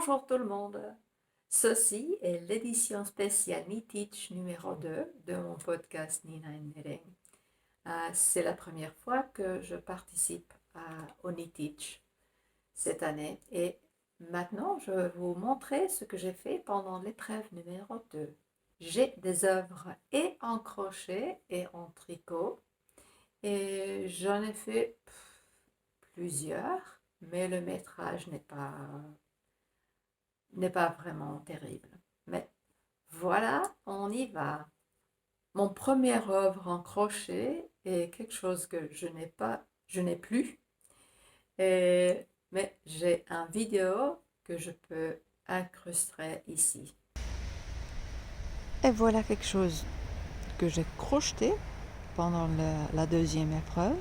Bonjour tout le monde. Ceci est l'édition spéciale NeTeach numéro 2 de mon podcast Nina Knitting. C'est la première fois que je participe au NeTeach cette année et maintenant je vais vous montrer ce que j'ai fait pendant l'épreuve numéro 2. J'ai des œuvres et en crochet et en tricot et j'en ai fait plusieurs, mais le métrage n'est pas vraiment terrible. Mais voilà, on y va. Mon première œuvre en crochet est quelque chose que je n'ai plus, mais j'ai un vidéo que je peux incruster ici. Et voilà quelque chose que j'ai crocheté pendant la deuxième épreuve.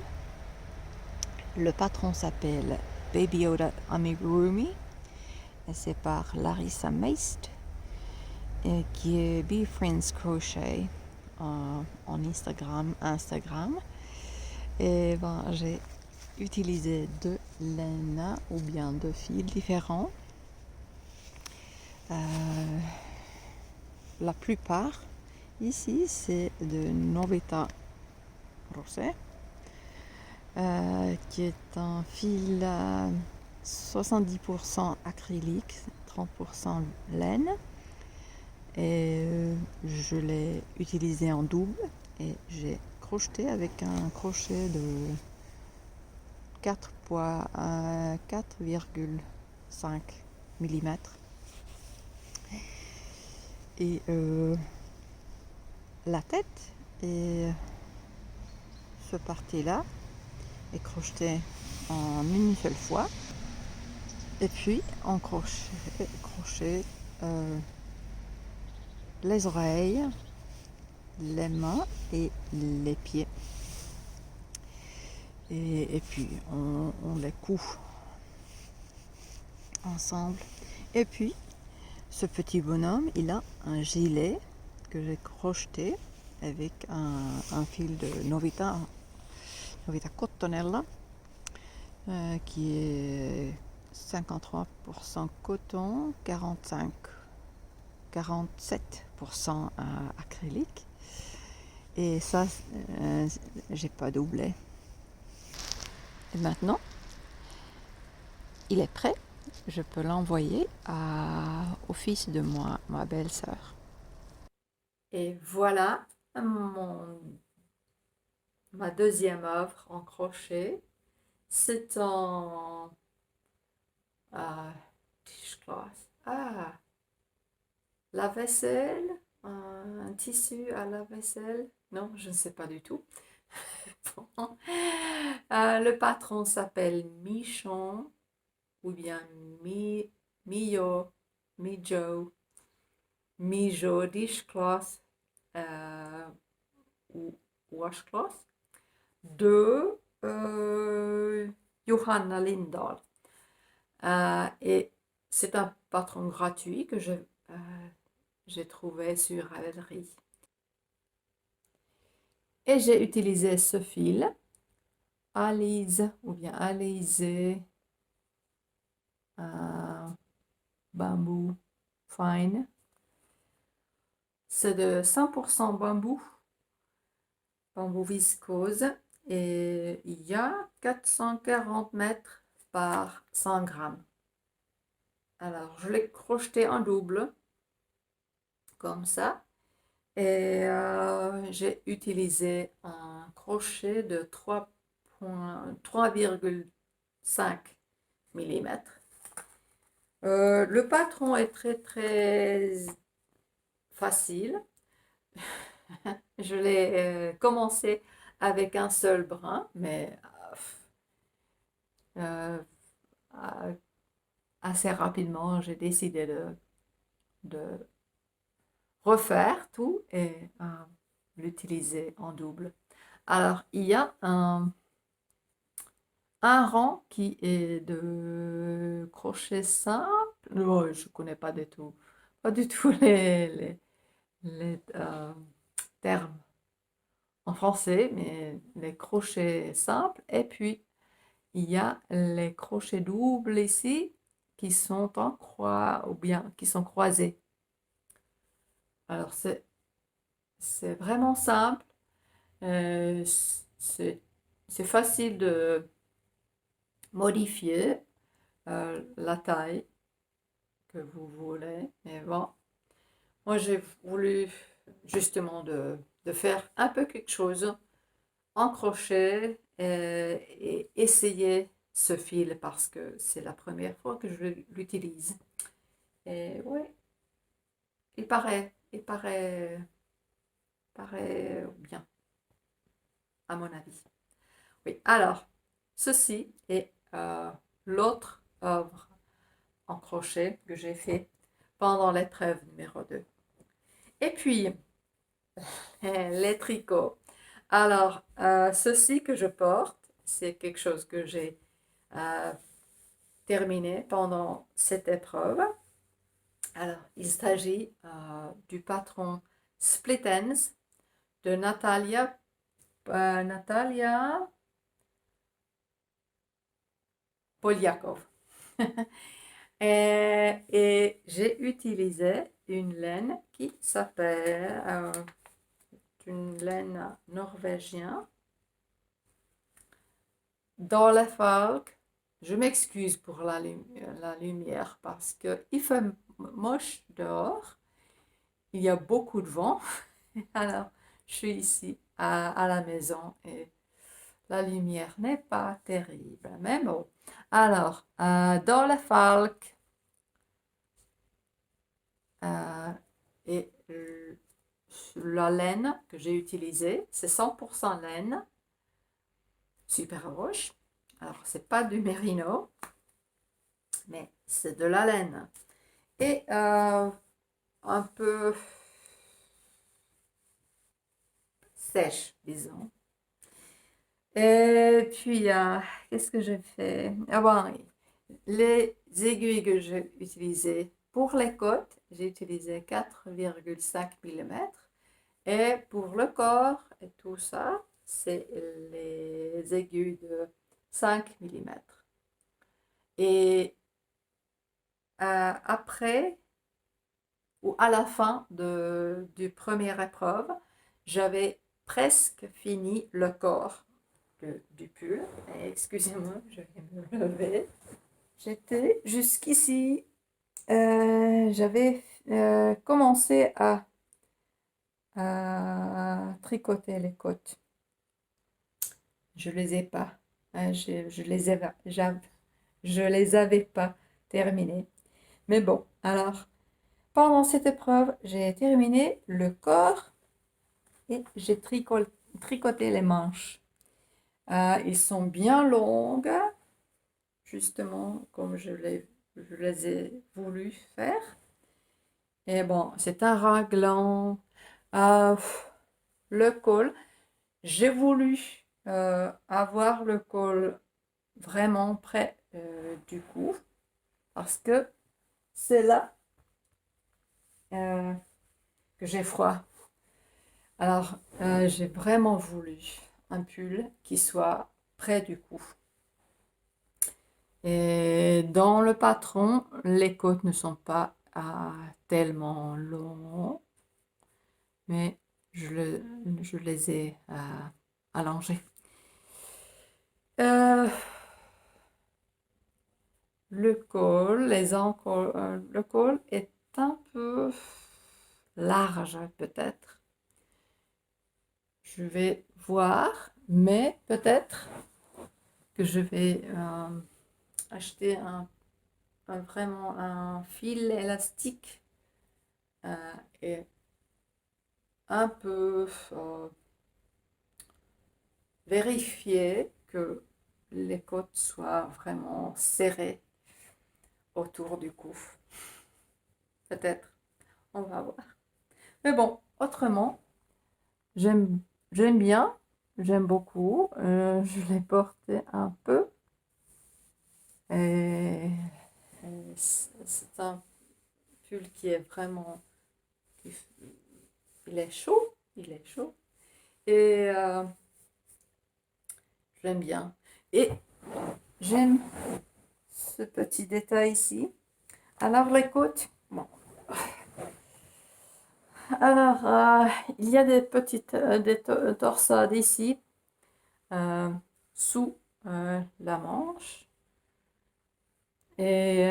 Le patron s'appelle Baby Yoda Amigurumi et c'est par Larissa Meist qui est Be Friends Crochet en Instagram. Et ben, j'ai utilisé deux laines ou bien deux fils différents. La plupart ici c'est de Novita Rosé. Qui est un fil 70% acrylique, 30% laine. Et je l'ai utilisé en double et j'ai crocheté avec un crochet de 4,5 mm. Et la tête et ce parti-là est crocheté en une seule fois. Et puis on crochet les oreilles, les mains et les pieds. Et puis on les coud ensemble. Et puis ce petit bonhomme, il a un gilet que j'ai crocheté avec un fil de Novita Cottonella qui est 53% coton, 47% acrylique. Et ça, j'ai pas doublé. Et maintenant, il est prêt. Je peux l'envoyer au fils de ma belle-sœur. Et voilà ma deuxième œuvre en crochet. C'est en dishcloth. La vaisselle, un tissu à la vaisselle. Non, je ne sais pas du tout. Bon. Le patron s'appelle Michon ou bien Mio, Mijo Dishcloth ou Washcloth de Johanna Lindahl. Et c'est un patron gratuit que j'ai trouvé sur Ravelry. Et j'ai utilisé ce fil, Alize ou bien Alizé bambou fine. C'est de 100% bambou viscose et il y a 440 mètres par 100 grammes. Alors, je l'ai crocheté en double, comme ça. Et j'ai utilisé un crochet de 3,5 mm. Le patron est très très facile. Je l'ai commencé avec un seul brin, mais euh, assez rapidement, j'ai décidé de refaire tout et l'utiliser en double. Alors, il y a un rang qui est de crochet simple. Oh, je ne connais pas du tout les termes en français, mais les crochets simples. Et puis, il y a les crochets doubles ici qui sont en croix ou bien qui sont croisés. Alors c'est vraiment simple, euh, c'est c'est facile de modifier la taille que vous voulez. Mais bon, moi j'ai voulu justement de faire un peu quelque chose en crochet et essayer ce fil parce que c'est la première fois que je l'utilise. Et oui, paraît bien, à mon avis. Oui, alors, ceci est l'autre œuvre en crochet que j'ai fait pendant l'épreuve numéro 2. Et puis, les tricots. Alors, ceci que je porte, c'est quelque chose que j'ai euh, terminé pendant cette épreuve. Alors, il s'agit du patron Split Ends de Natalia Polyakov. Et j'ai utilisé une laine qui s'appelle une laine norvégienne. Dans la falque, je m'excuse pour la lumière parce qu'il fait moche dehors. Il y a beaucoup de vent. Alors, je suis ici à la maison et la lumière n'est pas terrible. Mais bon. Alors, dans la falque et la laine que j'ai utilisée, c'est 100% laine, super roche. Alors, c'est pas du mérino, mais c'est de la laine. Et un peu sèche, disons. Et puis, qu'est-ce que j'ai fait? Ah bon, les aiguilles que j'ai utilisées pour les côtes, j'ai utilisé 4,5 mm. Et pour le corps et tout ça, c'est les aiguilles de 5 mm. Et après, ou à la fin du première épreuve, j'avais presque fini le corps du pull. Excusez-moi, je vais me lever. J'étais jusqu'ici. J'avais commencé à tricoter les côtes. Je les ai pas. Je les avais pas terminées. Mais bon, alors, pendant cette épreuve, j'ai terminé le corps et j'ai tricoté les manches. Ils sont bien longues, justement comme je les ai voulu faire. Et bon, c'est un raglan. Euh, le col, j'ai voulu avoir le col vraiment près du cou parce que c'est là euh, que j'ai froid. Alors, j'ai vraiment voulu un pull qui soit près du cou. Et dans le patron, les côtes ne sont pas tellement longues, mais je les ai allongées. Le col, le col est un peu large peut-être. Je vais voir, mais peut-être que je vais acheter vraiment un fil élastique et un peu vérifier que les côtes soient vraiment serrées autour du cou. Peut-être, on va voir. Mais bon, autrement, j'aime bien, j'aime beaucoup. Je l'ai porté un peu. Et c'est un pull qui est vraiment... Il est chaud, il est chaud. Et j'aime bien. Et j'aime ce petit détail ici. Alors les côtes, bon. Alors, il y a des petites torsades ici, sous la manche. Et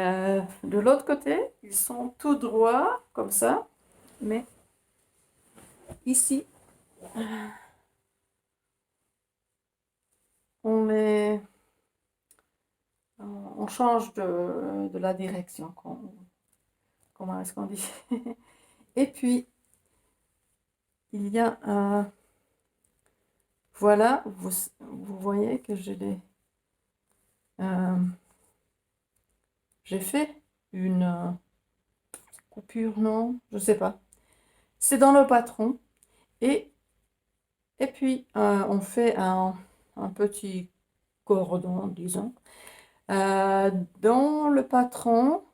de l'autre côté, ils sont tout droits, comme ça. Mais ici, on les, on change de la direction. Comment est-ce qu'on dit? Et puis, il y a un... Voilà, vous voyez que j'ai fait une coupure, non? Je sais pas. C'est dans le patron. Et, et puis, on fait un petit cordon, disons. Dans le patron,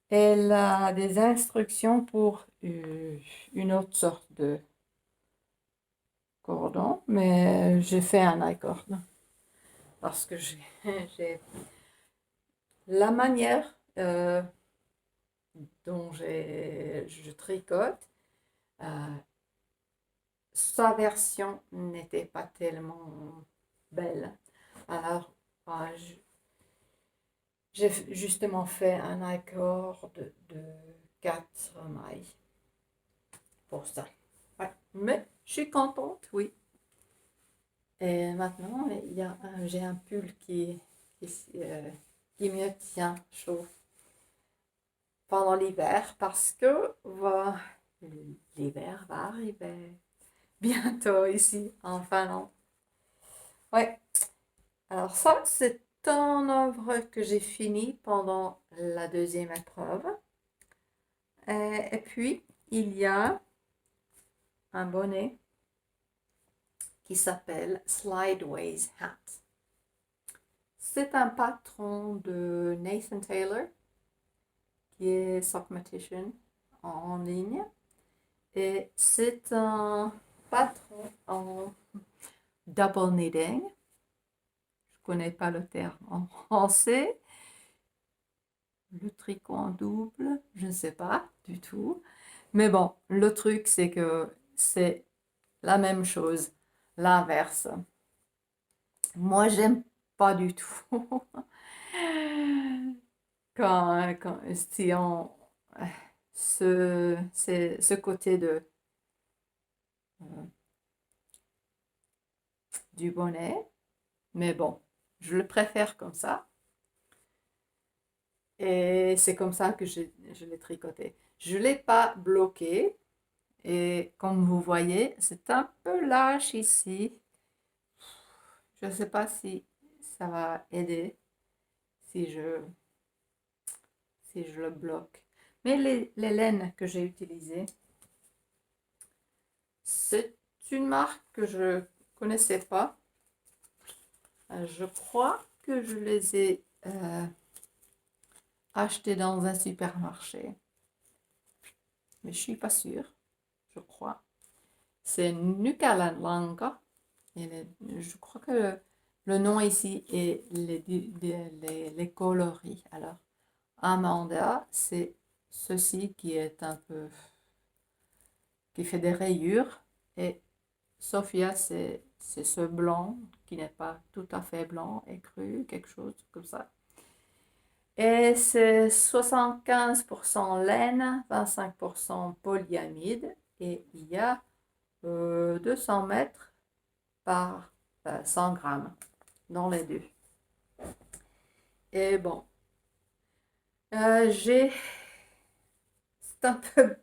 elle a des instructions pour une autre sorte de cordon, mais j'ai fait un I-cord parce que j'ai la manière dont je tricote, sa version n'était pas tellement belle. Alors, j'ai justement fait un accord de 4 mailles pour ça. Ouais. Mais je suis contente, oui. Et maintenant, j'ai un pull qui me tient chaud pendant l'hiver parce que l'hiver va arriver bientôt ici en Finlande. Ouais. Alors ça, c'est un œuvre que j'ai fini pendant la deuxième épreuve. Et puis, il y a un bonnet qui s'appelle Slideways Hat. C'est un patron de Nathan Taylor, qui est Sockmatician en ligne. Et c'est un patron en double knitting. Je ne connais pas le terme en français. Le tricot en double, je ne sais pas du tout. Mais bon, le truc, c'est que c'est la même chose, l'inverse. Moi, j'aime pas du tout. Si on, ce côté euh, du bonnet, mais bon, je le préfère comme ça. Et c'est comme ça que je l'ai tricoté. Je ne l'ai pas bloqué. Et comme vous voyez, c'est un peu lâche ici. Je ne sais pas si ça va aider si je le bloque. Mais les laines que j'ai utilisées, c'est une marque que je ne connaissais pas. Je crois que je les ai achetées dans un supermarché. Mais je ne suis pas sûre, je crois. C'est Nukalanlanga. Je crois que le nom ici est les coloris. Alors, Amanda, c'est ceci qui est un peu, qui fait des rayures. Et Sophia, c'est ce blanc qui n'est pas tout à fait blanc et cru, quelque chose comme ça. Et c'est 75% laine, 25% polyamide. Et il y a 200 mètres par 100 grammes dans les deux. Et bon, c'est un peu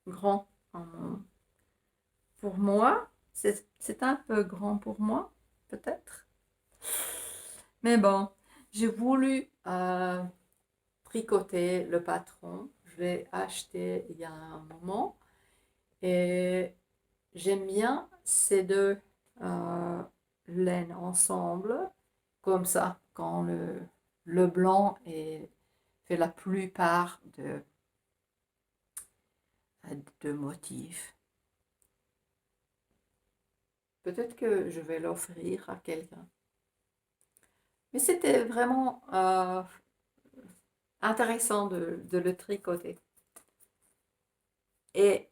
grand pour moi. C'est un peu grand pour moi, peut-être. Mais bon, j'ai voulu tricoter le patron. Je l'ai acheté il y a un moment. Et j'aime bien ces deux laines ensemble, comme ça, quand le blanc fait la plupart de motifs. Peut-être que je vais l'offrir à quelqu'un. Mais c'était vraiment intéressant de le tricoter. Et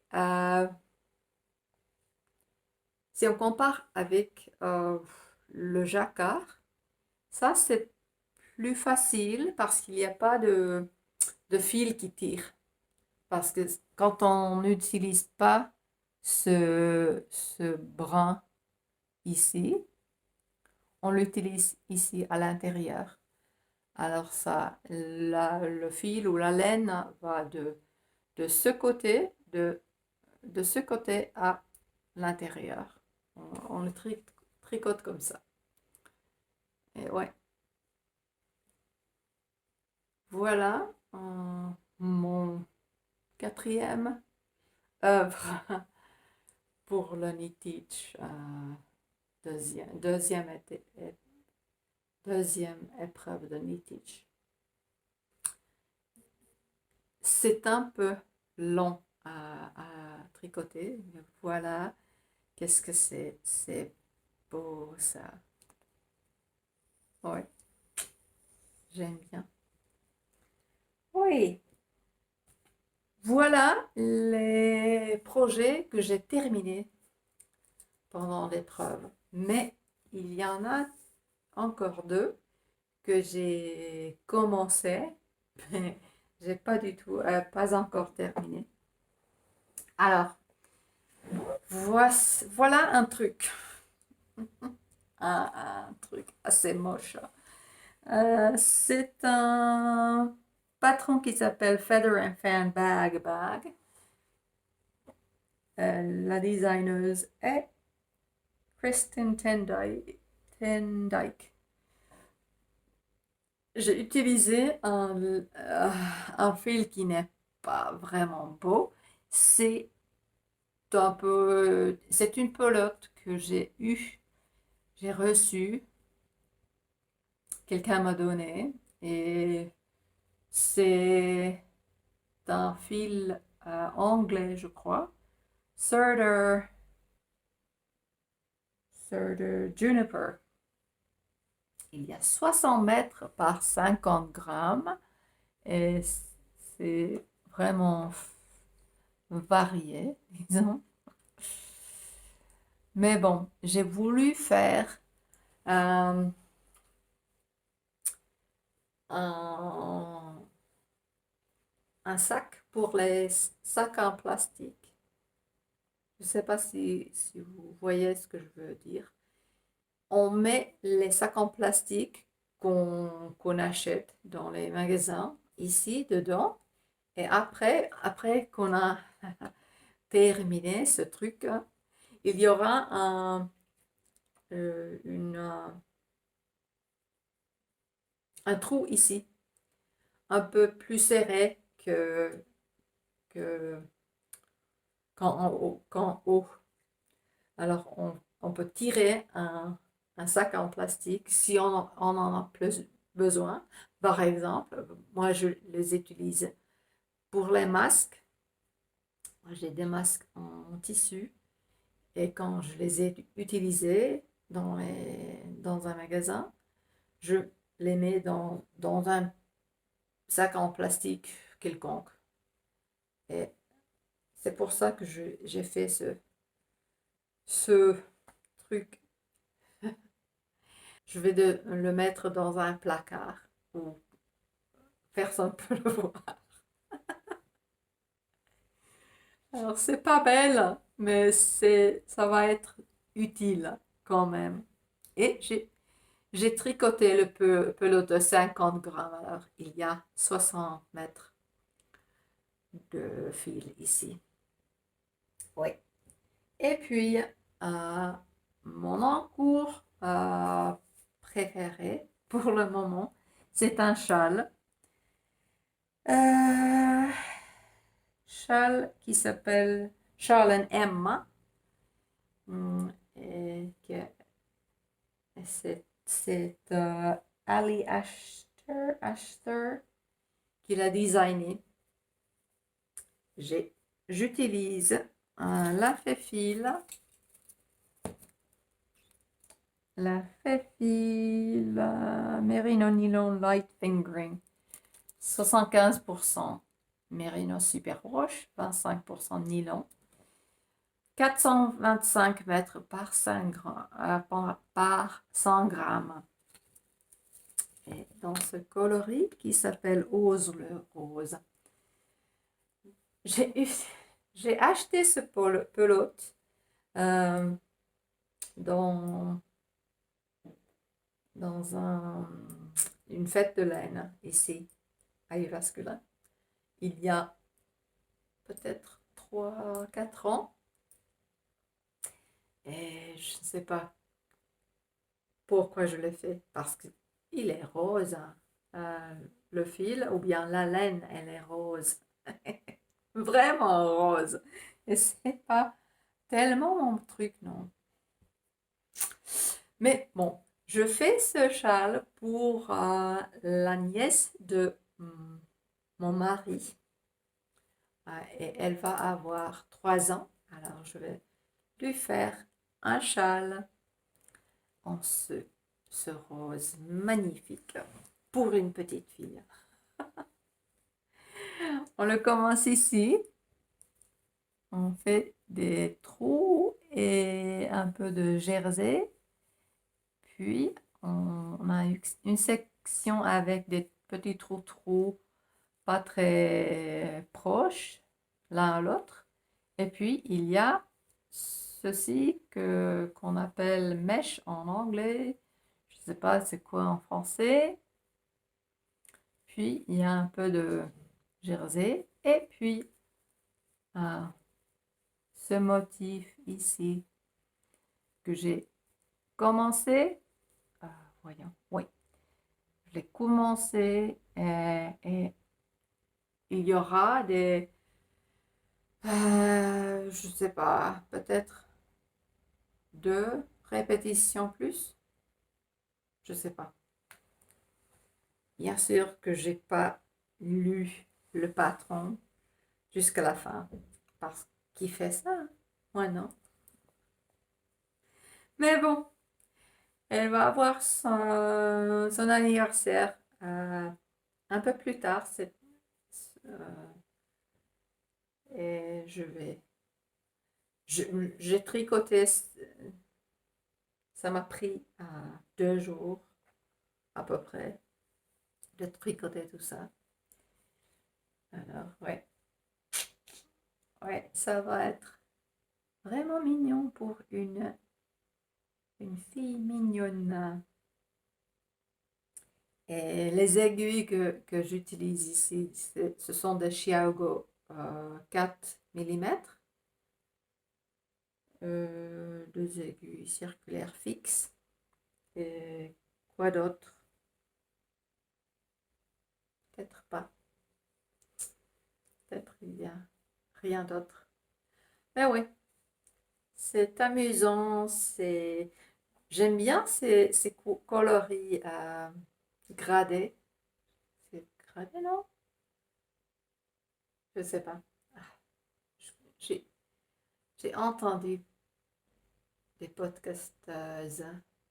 si on compare avec le jacquard, ça c'est plus facile parce qu'il n'y a pas de fil qui tire. Parce que quand on n'utilise pas ce brin ici, on l'utilise ici à l'intérieur. Alors ça, le fil ou la laine va de ce côté, de ce côté à l'intérieur. On le tricote comme ça. Et ouais, voilà mon quatrième œuvre pour le knit-teach. Deuxième épreuve de knit-teach. C'est un peu long à tricoter, mais voilà, qu'est-ce que c'est beau ça. Oui, j'aime bien. Oui, voilà les projets que j'ai terminés pendant l'épreuve. Mais il y en a encore deux que j'ai commencé, mais j'ai pas du tout, pas encore terminé. Alors, voilà un truc, un truc assez moche. C'est un patron qui s'appelle Feather and Fan Bag. La designeuse est Kristen Tendyke. J'ai utilisé un fil qui n'est pas vraiment beau. C'est c'est une pelote que j'ai reçue, quelqu'un m'a donné, et c'est un fil anglais, je crois, Surder Juniper. Il y a 60 mètres par 50 grammes et c'est vraiment varié, disons. Mais bon, j'ai voulu faire un, un, un sac pour les sacs en plastique. Je ne sais pas si vous voyez ce que je veux dire. On met les sacs en plastique qu'on achète dans les magasins ici dedans. Et après qu'on a terminé ce truc, il y aura une, un trou ici, un peu plus serré que qu'en haut. Alors, on peut tirer un sac en plastique si on en a plus besoin. Par exemple, moi, je les utilise pour les masques. J'ai des masques en tissu et quand je les ai utilisés dans un magasin, je les mets dans un sac en plastique quelconque. Et c'est pour ça que j'ai fait ce truc. Je vais le mettre dans un placard où personne ne peut le voir. Alors, c'est pas belle, mais ça va être utile quand même. Et j'ai tricoté le pelot de 50 grammes. Alors, il y a 60 mètres de fil ici. Oui. Et puis, mon encours préféré pour le moment, c'est un châle. Euh, Châle qui s'appelle Charles and Emma. Et c'est Ali Ashter qui l'a designé. J'utilise un lave-fil la Fefi, la Merino Nylon Light Fingering, 75% Merino Super Wash, 25% nylon, 425 mètres par 100 grammes. Et dans ce coloris qui s'appelle Ose le Rose. J'ai acheté ce pelote dans une fête de laine ici à Yvascumin. Il y a peut-être 3-4 ans. Et je ne sais pas pourquoi je l'ai fait. Parce qu'il est rose. Le fil, ou bien la laine, elle est rose. Vraiment rose. Et c'est pas tellement mon truc, non. Mais bon, je fais ce châle pour la nièce de mon mari. Et elle va avoir 3 ans. Alors je vais lui faire un châle en ce rose magnifique pour une petite fille. On le commence ici. On fait des trous et un peu de jersey. Puis, on a une section avec des petits trous pas très proches l'un à l'autre. Et puis, il y a ceci qu'on appelle mesh en anglais. Je ne sais pas c'est quoi en français. Puis, il y a un peu de jersey. Et puis, ce motif ici que j'ai commencé. Voyons, oui. Je l'ai commencé et il y aura je ne sais pas, peut-être 2 répétitions plus. Je ne sais pas. Bien sûr que j'ai pas lu le patron jusqu'à la fin parce qu'il fait ça. Hein. Moi non. Mais bon, elle va avoir son anniversaire un peu plus tard. Euh, et j'ai tricoté, ça m'a pris 2 jours à peu près de tricoter tout ça. Alors, ouais, ça va être vraiment mignon pour une fille mignonne. Et les aiguilles que j'utilise ici, ce sont des Chiago 4 mm. 2 aiguilles circulaires fixes. Et quoi d'autre? Peut-être pas. Peut-être il n'y a rien d'autre. Mais oui, c'est amusant. J'aime bien ces coloris gradés. C'est gradé, non? Je ne sais pas. Ah, J'ai j'ai entendu des podcasteuses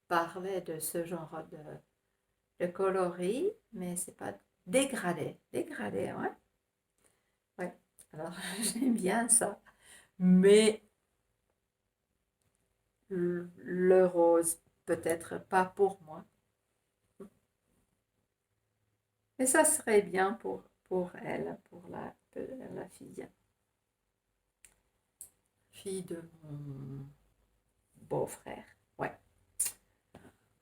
parler de ce genre de coloris, mais c'est pas dégradé. Dégradé, ouais. Ouais. Alors, j'aime bien ça. Mais le rose, peut-être pas pour moi. Mais ça serait bien pour elle, pour la fille de mon beau-frère. Ouais.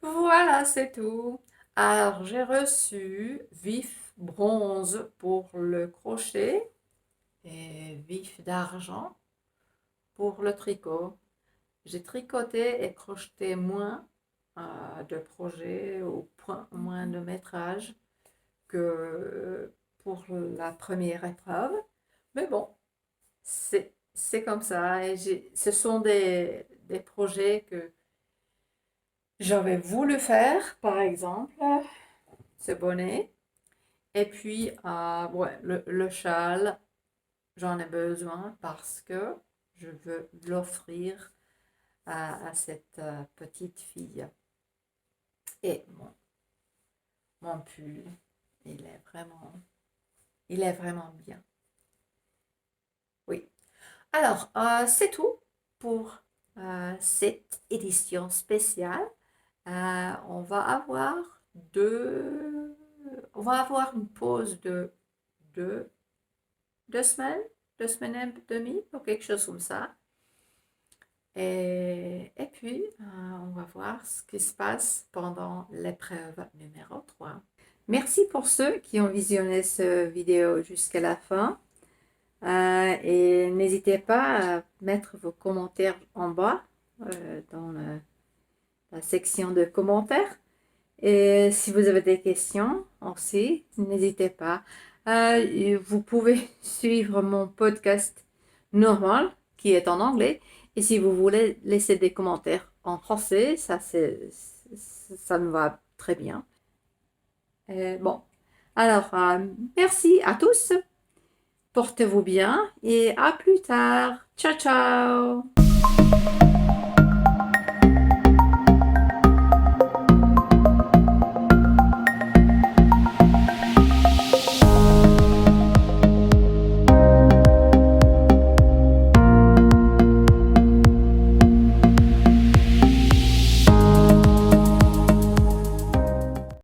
Voilà, c'est tout. Alors, j'ai reçu vif bronze pour le crochet et vif d'argent pour le tricot. J'ai tricoté et crocheté moins de projets ou moins de métrage que pour la première épreuve. Mais bon, c'est comme ça. Et ce sont des projets que j'avais voulu faire, par exemple, ce bonnet. Et puis, ouais, le châle, j'en ai besoin parce que je veux l'offrir à cette petite fille. Et mon pull, il est vraiment bien. Oui. Alors, c'est tout pour cette édition spéciale. On va avoir on va avoir une pause de deux, 2 semaines et demie, ou quelque chose comme ça. Et puis, on va voir ce qui se passe pendant l'épreuve numéro 3. Merci pour ceux qui ont visionné cette vidéo jusqu'à la fin. Et n'hésitez pas à mettre vos commentaires en bas dans la section de commentaires. Et si vous avez des questions aussi, n'hésitez pas. Vous pouvez suivre mon podcast normal qui est en anglais. Et si vous voulez laisser des commentaires en français, ça me va très bien. Bon, alors merci à tous. Portez-vous bien et à plus tard. Ciao, ciao.